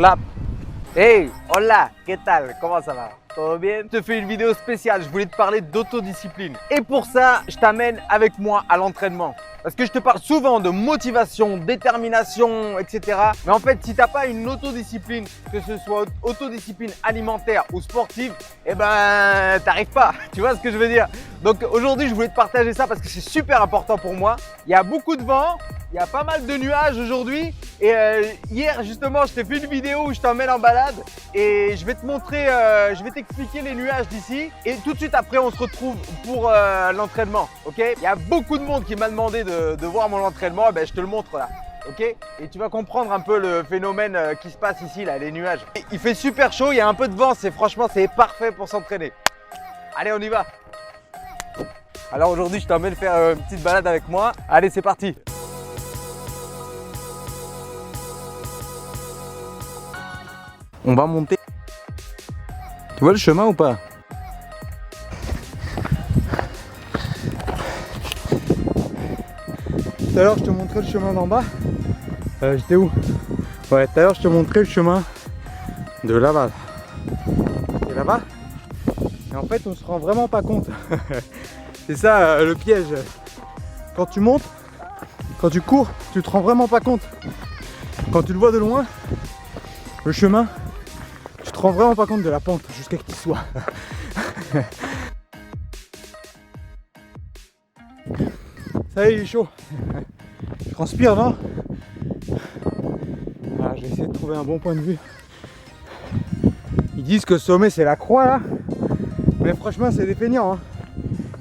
clap. Hey, hola, ¿qué tal? Comment ça va? Tout bien? Je te fais une vidéo spéciale, je voulais te parler d'autodiscipline. Et pour ça, je t'amène avec moi à l'entraînement. Parce que je te parle souvent de motivation, détermination, etc. Mais en fait, si tu n'as pas une autodiscipline, que ce soit autodiscipline alimentaire ou sportive, eh ben, t'arrives pas. Tu vois ce que je veux dire? Donc aujourd'hui, je voulais te partager ça parce que c'est super important pour moi. Il y a beaucoup de vent. Il y a pas mal de nuages aujourd'hui et hier justement je t'ai fait une vidéo où je t'emmène en balade et je vais te montrer, je vais t'expliquer les nuages d'ici et tout de suite après on se retrouve pour l'entraînement, ok? Il y a beaucoup de monde qui m'a demandé de voir mon entraînement, et ben, je te le montre là, ok? Et tu vas comprendre un peu le phénomène qui se passe ici là, les nuages. Et il fait super chaud, il y a un peu de vent, franchement c'est parfait pour s'entraîner. Allez on y va! Alors aujourd'hui je t'emmène faire une petite balade avec moi, allez c'est parti! On va monter. Tu vois le chemin ou pas? Tout à l'heure je te montrais le chemin d'en bas. J'étais où? Ouais, tout à l'heure je te montrais le chemin de là-bas. Et là-bas. Et en fait on se rend vraiment pas compte. C'est ça le piège. Quand tu montes, quand tu cours, tu te rends vraiment pas compte. Quand tu le vois de loin, le chemin, tu te rends vraiment pas compte de la pente jusqu'à que tu sois. Ça y est, il est chaud. Je transpire, non? Ah, je vais essayer de trouver un bon point de vue. Ils disent que le sommet c'est la croix là, mais franchement c'est des feignants. Hein.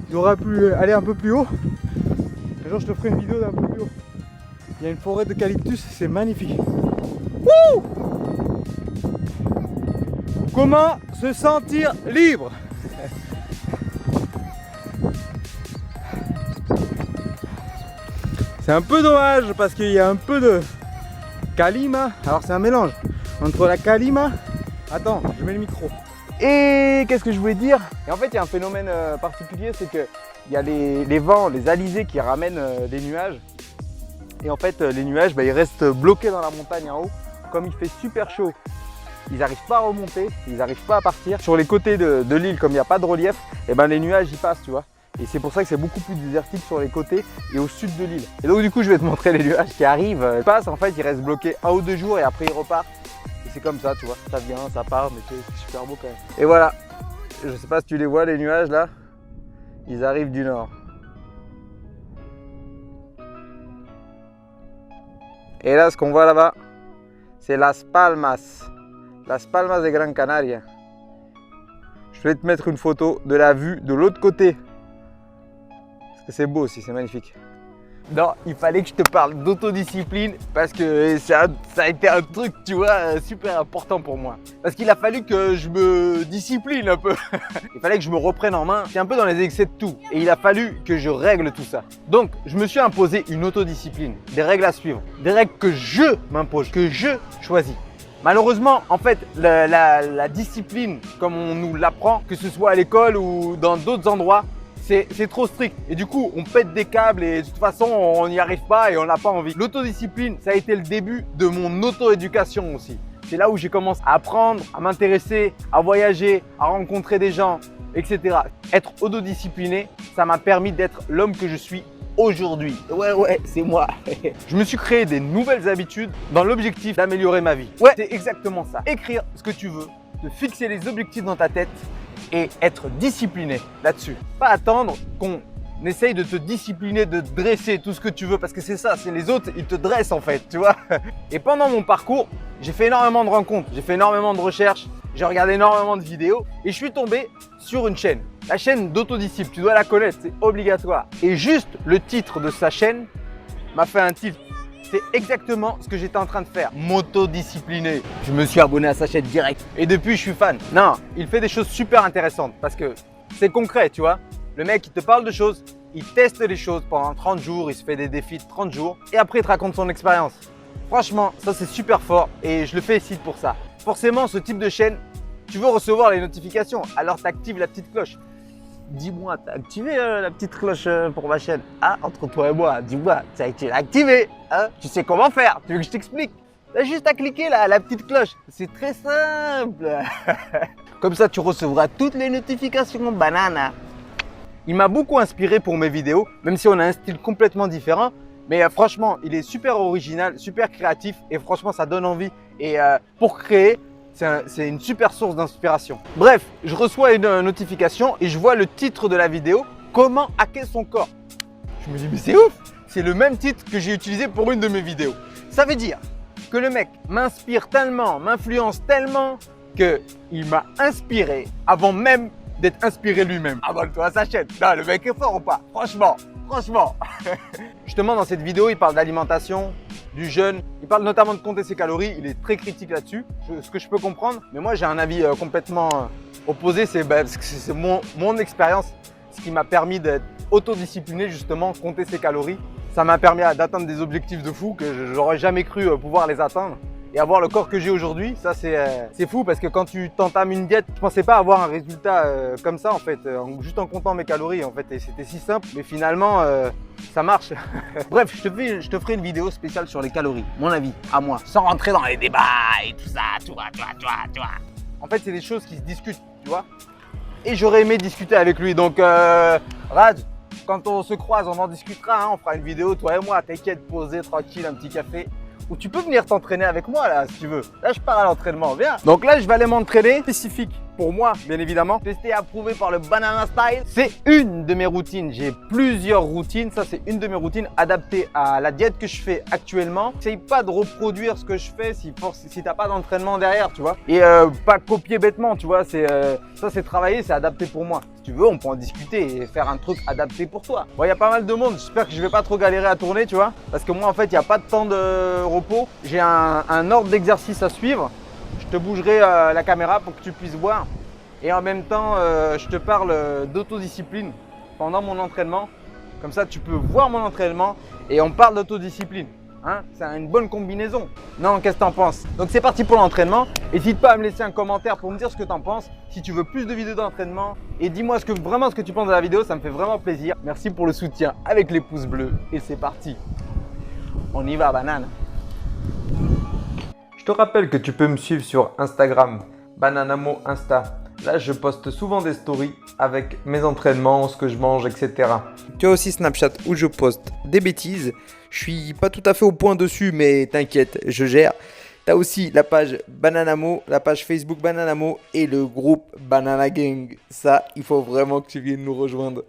Ils auraient pu aller un peu plus haut. Un jour je te ferai une vidéo d'un peu plus haut. Il y a une forêt d'eucalyptus, c'est magnifique. Wouh! Comment se sentir libre? C'est un peu dommage parce qu'il y a un peu de calima. Alors c'est un mélange entre la calima. Attends, je mets le micro. Et qu'est-ce que je voulais dire? Et en fait il y a un phénomène particulier, c'est que il y a les vents, les alizés qui ramènent des nuages. Et en fait les nuages ils restent bloqués dans la montagne en haut. Comme il fait super chaud, ils n'arrivent pas à remonter, ils n'arrivent pas à partir. Sur les côtés de l'île, comme il n'y a pas de relief, et ben les nuages y passent, tu vois. Et c'est pour ça que c'est beaucoup plus désertique sur les côtés et au sud de l'île. Et donc du coup, je vais te montrer les nuages qui arrivent. Ils passent, en fait, ils restent bloqués 1 ou 2 jours et après ils repartent. Et c'est comme ça, tu vois. Ça vient, ça part, mais c'est super beau quand même. Et voilà. Je sais pas si tu les vois, les nuages là. Ils arrivent du nord. Et là, ce qu'on voit là-bas, c'est Las Palmas. Las Palmas de Gran Canaria. Je vais te mettre une photo de la vue de l'autre côté. Parce que c'est beau aussi, c'est magnifique. Non, il fallait que je te parle d'autodiscipline parce que ça a été un truc, tu vois, super important pour moi. Parce qu'il a fallu que je me discipline un peu. Il fallait que je me reprenne en main. J'étais un peu dans les excès de tout. Et il a fallu que je règle tout ça. Donc, je me suis imposé une autodiscipline, des règles à suivre. Des règles que je m'impose, que je choisis. Malheureusement, en fait, la discipline, comme on nous l'apprend, que ce soit à l'école ou dans d'autres endroits, c'est trop strict. Et du coup, on pète des câbles et de toute façon, on n'y arrive pas et on n'a pas envie. L'autodiscipline, ça a été le début de mon auto-éducation aussi. C'est là où j'ai commencé à apprendre, à m'intéresser, à voyager, à rencontrer des gens, etc. Être autodiscipliné, ça m'a permis d'être l'homme que je suis aujourd'hui. Ouais, c'est moi. Je me suis créé des nouvelles habitudes dans l'objectif d'améliorer ma vie. Ouais, c'est exactement ça. Écrire ce que tu veux, te fixer les objectifs dans ta tête et être discipliné là-dessus. Pas attendre qu'on essaye de te discipliner, de te dresser tout ce que tu veux parce que c'est ça, c'est les autres, ils te dressent en fait, tu vois. Et pendant mon parcours, j'ai fait énormément de rencontres, j'ai fait énormément de recherches, j'ai regardé énormément de vidéos et je suis tombé sur une chaîne. La chaîne d'Autodisciple, tu dois la connaître, c'est obligatoire. Et juste le titre de sa chaîne m'a fait un titre. C'est exactement ce que j'étais en train de faire, m'autodiscipliner. Je me suis abonné à sa chaîne direct et depuis je suis fan. Non, il fait des choses super intéressantes parce que c'est concret, tu vois. Le mec, il te parle de choses, il teste les choses pendant 30 jours, il se fait des défis de 30 jours et après il te raconte son expérience. Franchement, ça c'est super fort et je le félicite pour ça. Forcément, ce type de chaîne, tu veux recevoir les notifications, alors tu actives la petite cloche. Dis-moi, t'as activé la petite cloche pour ma chaîne? Ah, entre toi et moi, dis-moi, tu l'as activé, hein? Tu sais comment faire? Tu veux que je t'explique? T'as juste à cliquer là, la petite cloche. C'est très simple. Comme ça, tu recevras toutes les notifications Banana. Il m'a beaucoup inspiré pour mes vidéos, même si on a un style complètement différent. Mais franchement, il est super original, super créatif et franchement, ça donne envie. Et pour créer, c'est une super source d'inspiration. Bref, je reçois une notification et je vois le titre de la vidéo « Comment hacker son corps ». Je me dis « Mais c'est ouf !» C'est le même titre que j'ai utilisé pour une de mes vidéos. Ça veut dire que le mec m'inspire tellement, m'influence tellement qu'il m'a inspiré avant même d'être inspiré lui-même. Abonne-toi à sa chaîne. Non, le mec est fort ou pas? Franchement. Justement, dans cette vidéo, il parle d'alimentation, du jeûne. Il parle notamment de compter ses calories. Il est très critique là-dessus, ce que je peux comprendre. Mais moi, j'ai un avis complètement opposé. Parce que c'est mon expérience, ce qui m'a permis d'être autodiscipliné, justement, compter ses calories. Ça m'a permis d'atteindre des objectifs de fou que je n'aurais jamais cru pouvoir les atteindre. Et avoir le corps que j'ai aujourd'hui, ça c'est fou parce que quand tu t'entames une diète, je pensais pas avoir un résultat comme ça en fait, juste en comptant mes calories en fait, et c'était si simple, mais finalement ça marche. Bref, je te ferai une vidéo spéciale sur les calories, mon avis, à moi, sans rentrer dans les débats et tout ça, tu vois. En fait, c'est des choses qui se discutent, tu vois. Et j'aurais aimé discuter avec lui, donc Rad, quand on se croise, on en discutera, hein, on fera une vidéo, toi et moi, t'inquiète, posé, tranquille, un petit café. Ou tu peux venir t'entraîner avec moi là si tu veux. Là je pars à l'entraînement, viens. Donc là je vais aller m'entraîner spécifique pour moi bien évidemment. Testé et approuvé par le Banana Style. C'est une de mes routines, j'ai plusieurs routines. Ça c'est une de mes routines adaptées à la diète que je fais actuellement. N'essaye pas de reproduire ce que je fais si t'as pas d'entraînement derrière, tu vois. Et pas copier bêtement, tu vois. Ça c'est travaillé, c'est adapté pour moi. Si tu veux, on peut en discuter et faire un truc adapté pour toi. Bon, il y a pas mal de monde, j'espère que je vais pas trop galérer à tourner, tu vois. Parce que moi, en fait, il n'y a pas de temps de repos. J'ai un ordre d'exercice à suivre. Je te bougerai la caméra pour que tu puisses voir. Et en même temps, je te parle d'autodiscipline pendant mon entraînement. Comme ça, tu peux voir mon entraînement et on parle d'autodiscipline. Hein, c'est une bonne combinaison. Non, qu'est-ce que t'en penses? Donc c'est parti pour l'entraînement. N'hésite pas à me laisser un commentaire pour me dire ce que t'en penses. Si tu veux plus de vidéos d'entraînement. Et dis-moi vraiment ce que tu penses de la vidéo, ça me fait vraiment plaisir. Merci pour le soutien avec les pouces bleus. Et c'est parti. On y va, banane. Je te rappelle que tu peux me suivre sur Instagram, Bananamo Insta. Là, je poste souvent des stories avec mes entraînements, ce que je mange, etc. Tu as aussi Snapchat où je poste des bêtises. Je suis pas tout à fait au point dessus, mais t'inquiète, je gère. Tu as aussi la page Bananamo, la page Facebook Bananamo et le groupe Banana Gang. Ça, il faut vraiment que tu viennes nous rejoindre.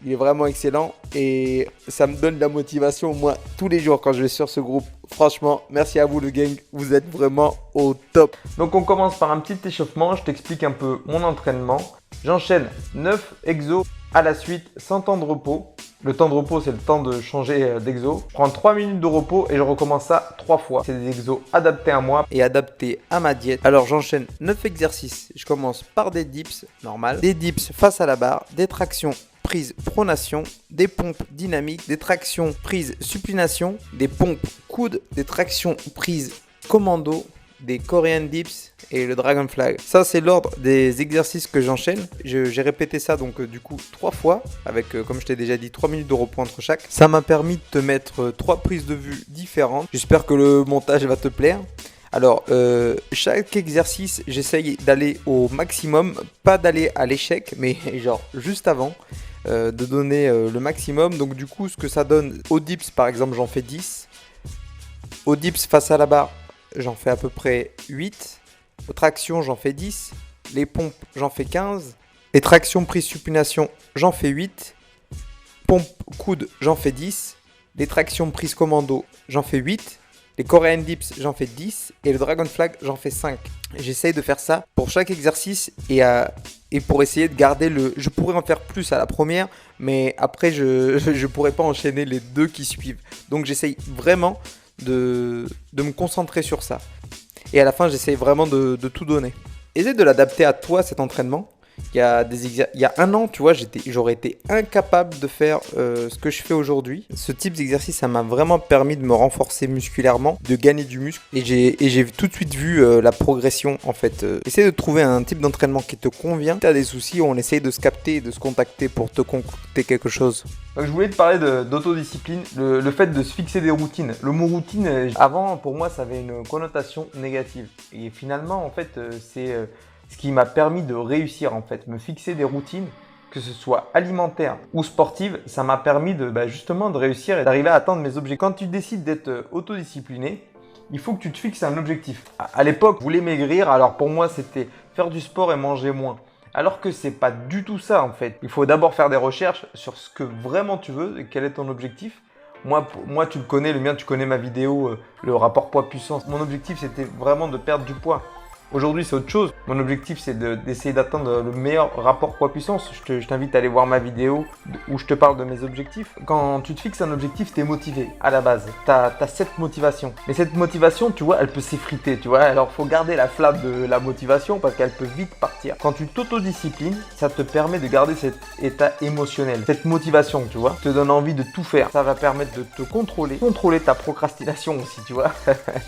Il est vraiment excellent et ça me donne de la motivation moi tous les jours quand je vais sur ce groupe. Franchement, merci à vous le gang, vous êtes vraiment au top. Donc on commence par un petit échauffement, je t'explique un peu mon entraînement. J'enchaîne 9 exos à la suite sans temps de repos. Le temps de repos, c'est le temps de changer d'exo. Je prends 3 minutes de repos et je recommence ça 3 fois. C'est des exos adaptés à moi et adaptés à ma diète. Alors j'enchaîne 9 exercices. Je commence par des dips normales, des dips face à la barre, des tractions prise pronation, des pompes dynamiques, des tractions prise supination, des pompes coudes, des tractions prise commando, des Korean dips et le Dragon Flag. Ça c'est l'ordre des exercices que j'enchaîne. J'ai répété ça donc du coup 3 fois avec comme je t'ai déjà dit 3 minutes de repos entre chaque. Ça m'a permis de te mettre 3 prises de vue différentes. J'espère que le montage va te plaire. Alors, chaque exercice, j'essaye d'aller au maximum, pas d'aller à l'échec, mais genre juste avant, de donner le maximum. Donc du coup, ce que ça donne au dips, par exemple, j'en fais 10. Au dips face à la barre, j'en fais à peu près 8. Aux tractions, j'en fais 10. Les pompes, j'en fais 15. Les tractions prise supination, j'en fais 8. Pompes coude, j'en fais 10. Les tractions prise commando, j'en fais 8. Les Korean dips, j'en fais 10 et le Dragon Flag, j'en fais 5. J'essaye de faire ça pour chaque exercice et pour essayer de garder le... Je pourrais en faire plus à la première, mais après, je pourrais pas enchaîner les 2 qui suivent. Donc, j'essaye vraiment de me concentrer sur ça. Et à la fin, j'essaye vraiment de tout donner. Essaye de l'adapter à toi, cet entraînement. Il y a un an, tu vois, j'aurais été incapable de faire ce que je fais aujourd'hui. Ce type d'exercice, ça m'a vraiment permis de me renforcer musculairement, de gagner du muscle. Et j'ai tout de suite vu la progression, en fait. Essaye de trouver un type d'entraînement qui te convient. Si tu as des soucis, on essaye de se capter et de se contacter pour te concocter quelque chose. Donc, je voulais te parler d'autodiscipline, le fait de se fixer des routines. Le mot routine, avant, pour moi, ça avait une connotation négative. Et finalement, en fait, c'est ce qui m'a permis de réussir, en fait. Me fixer des routines, que ce soit alimentaire ou sportive, ça m'a permis justement de réussir et d'arriver à atteindre mes objectifs. Quand tu décides d'être autodiscipliné, il faut que tu te fixes un objectif. À l'époque, je voulais maigrir, alors pour moi, c'était faire du sport et manger moins. Alors que c'est pas du tout ça en fait. Il faut d'abord faire des recherches sur ce que vraiment tu veux et quel est ton objectif. Moi, tu le connais, le mien, tu connais ma vidéo, le rapport poids-puissance. Mon objectif, c'était vraiment de perdre du poids. Aujourd'hui, c'est autre chose. Mon objectif, c'est d'essayer d'atteindre le meilleur rapport poids-puissance. Je t'invite à aller voir ma vidéo où je te parle de mes objectifs. Quand tu te fixes un objectif, tu es motivé à la base. Tu as cette motivation. Mais cette motivation, tu vois, elle peut s'effriter. Tu vois, alors, il faut garder la flamme de la motivation parce qu'elle peut vite partir. Quand tu t'autodisciplines, ça te permet de garder cet état émotionnel. Cette motivation, tu vois, te donne envie de tout faire. Ça va permettre de te contrôler ta procrastination aussi, tu vois.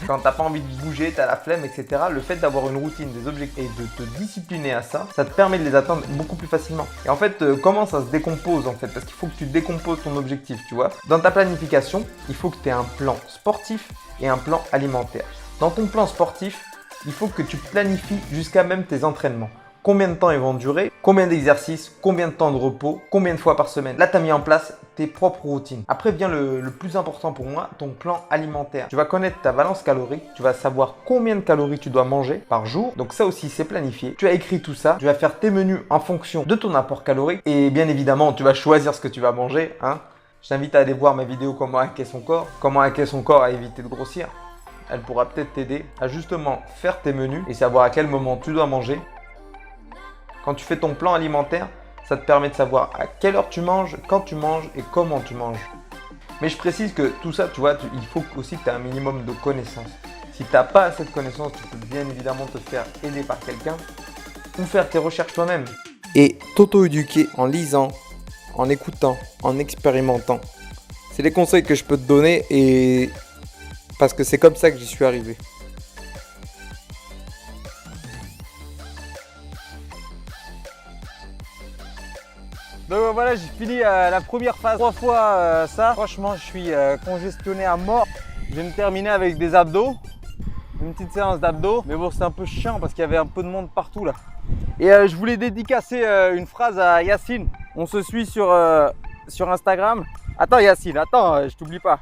Quand tu n'as pas envie de bouger, tu as la flemme, etc. Le fait d'avoir une routine, des objectifs et de te discipliner à ça, ça te permet de les atteindre beaucoup plus facilement. Et en fait, comment ça se décompose en fait? Parce qu'il faut que tu décomposes ton objectif, tu vois. Dans ta planification, il faut que tu aies un plan sportif et un plan alimentaire. Dans ton plan sportif, il faut que tu planifies jusqu'à même tes entraînements. Combien de temps ils vont durer, combien d'exercices, combien de temps de repos, combien de fois par semaine. Là, tu as mis en place tes propres routines. Après vient le plus important pour moi, ton plan alimentaire. Tu vas connaître ta balance calorique, tu vas savoir combien de calories tu dois manger par jour. Donc ça aussi, c'est planifié. Tu as écrit tout ça, tu vas faire tes menus en fonction de ton apport calorique. Et bien évidemment, tu vas choisir ce que tu vas manger. Je t'invite à aller voir ma vidéo comment hacker son corps à éviter de grossir. Elle pourra peut-être t'aider à justement faire tes menus et savoir à quel moment tu dois manger. Quand tu fais ton plan alimentaire, ça te permet de savoir à quelle heure tu manges, quand tu manges et comment tu manges. Mais je précise que tout ça, tu vois, il faut aussi que tu aies un minimum de connaissances. Si tu n'as pas assez de connaissances, tu peux bien évidemment te faire aider par quelqu'un ou faire tes recherches toi-même. Et t'auto-éduquer en lisant, en écoutant, en expérimentant. C'est les conseils que je peux te donner et parce que c'est comme ça que j'y suis arrivé. Donc voilà, j'ai fini la première phase 3 fois ça. Franchement, je suis congestionné à mort. Je vais me terminer avec des abdos, une petite séance d'abdos. Mais bon, c'est un peu chiant parce qu'il y avait un peu de monde partout là. Et je voulais dédicacer une phrase à Yacine. On se suit sur Instagram. Attends Yacine, attends, je t'oublie pas.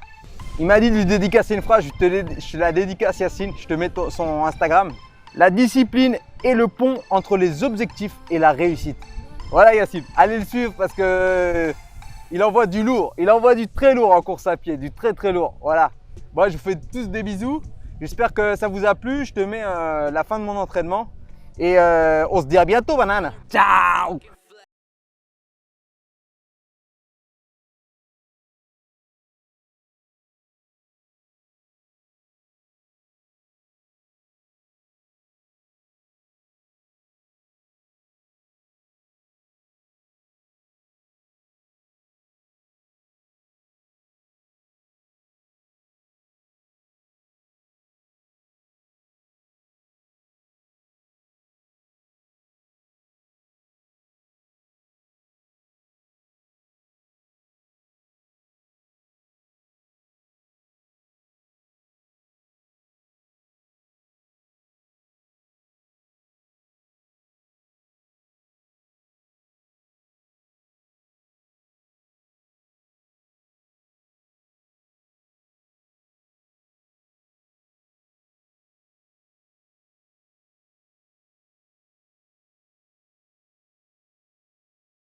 Il m'a dit de lui dédicacer une phrase, je te la dédicace Yacine, je te mets son Instagram. La discipline est le pont entre les objectifs et la réussite. Voilà Yacine, allez le suivre parce que il envoie du lourd, il envoie du très lourd en course à pied, du très très lourd. Voilà. Moi je vous fais tous des bisous. J'espère que ça vous a plu. Je te mets la fin de mon entraînement et on se dit à bientôt banane. Ciao.